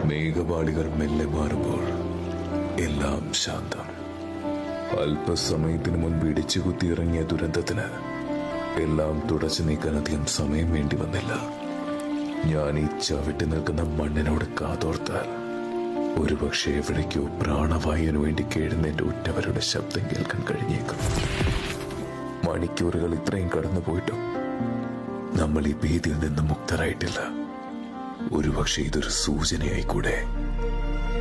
മേഘപാളികൾ മെല്ലെ മാറുമ്പോൾ എല്ലാം ശാന്തം. അല്പസമയത്തിന് മുൻപ് ഇടിച്ചു കുത്തിയിറങ്ങിയ ദുരന്തത്തിന് എല്ലാം തുടച്ചു നീക്കാൻ അധികം സമയം വേണ്ടി വന്നില്ല. ഞാൻ ഈ ചവിട്ടി നിൽക്കുന്ന മണ്ണിനോട് കാതോർത്താൽ ഒരുപക്ഷെ എവിടേക്കോ പ്രാണവായുവിന് വേണ്ടി കേഴുന്ന എന്റെ ഉറ്റവരുടെ ശബ്ദം കേൾക്കാൻ കഴിഞ്ഞേക്കും. മണിക്കൂറുകൾ ഇത്രയും കടന്നുപോയിട്ടും നമ്മൾ ഈ ഭീതിയിൽ നിന്ന് മുക്തരായിട്ടില്ല. ഒരുപക്ഷെ ഇതൊരു സൂചനയായിക്കൂടെ.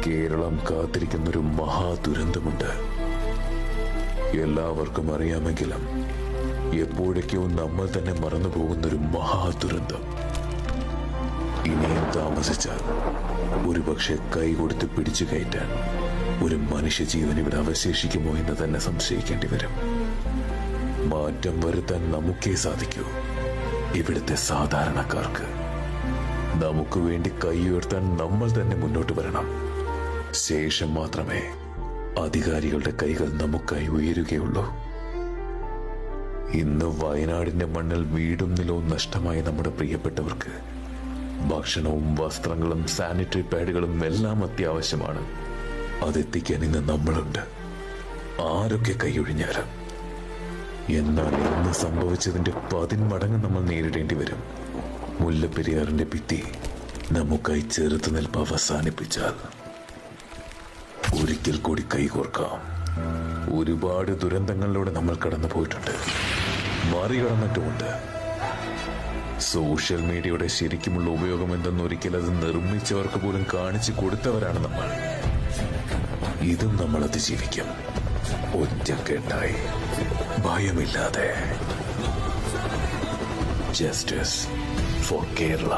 കേരളം കാത്തിരിക്കുന്നൊരു മഹാദുരന്തമുണ്ട്. എല്ലാവർക്കും അറിയാമെങ്കിലും എപ്പോഴേക്കോ നമ്മൾ തന്നെ മറന്നുപോകുന്നൊരു മഹാദുരന്തം. ഇനിയും താമസിച്ചാൽ ഒരുപക്ഷെ കൈ കൊടുത്ത് പിടിച്ചു കയറ്റാൻ ഒരു മനുഷ്യജീവൻ ഇവിടെ അവശേഷിക്കുമോ എന്ന് തന്നെ സംശയിക്കേണ്ടി വരും. മാറ്റം വരുത്താൻ നമുക്കേ സാധിക്കൂ. ഇവിടുത്തെ സാധാരണക്കാർക്ക് നമുക്ക് വേണ്ടി കൈ ഉയർത്താൻ നമ്മൾ തന്നെ മുന്നോട്ട് വരണം. ശേഷം മാത്രമേ അധികാരികളുടെ കൈകൾ നമുക്കായി ഉയരുകയുള്ളൂ. ഇന്ന് വയനാടിന്റെ മണ്ണിൽ വീടും നിലവും നഷ്ടമായ നമ്മുടെ പ്രിയപ്പെട്ടവർക്ക് ഭക്ഷണവും വസ്ത്രങ്ങളും സാനിറ്ററി പാഡുകളും എല്ലാം അത്യാവശ്യമാണ്. അതെത്തിക്കാൻ ഇന്ന് നമ്മളുണ്ട്, ആരൊക്കെ കൈയൊഴിഞ്ഞാലും. എന്നാൽ ഇന്ന് സംഭവിച്ചതിന്റെ 10 മടങ്ങ് നമ്മൾ നേരിടേണ്ടി വരും. മുല്ലപ്പെരിയാറിന്റെ ഭിത്തി നമുക്കായി ചെറുത്തുനിൽപ്പ് അവസാനിപ്പിച്ചാൽ ഒരിക്കൽ കൂടി കൈകോർക്കാം. ഒരുപാട് ദുരന്തങ്ങളിലൂടെ നമ്മൾ കടന്നു പോയിട്ടുണ്ട്, മറികടന്നിട്ടുമുണ്ട്. സോഷ്യൽ മീഡിയയുടെ ശരിക്കുമുള്ള ഉപയോഗം എന്തെന്നൊരിക്കൽ അത് നിർമ്മിച്ചവർക്ക് പോലും കാണിച്ചു കൊടുത്തവരാണ് നമ്മൾ. ഇതും നമ്മൾ അതിജീവിക്കും, ഒറ്റക്കെട്ടായി, ഭയമില്ലാതെ. Justice for Kerala.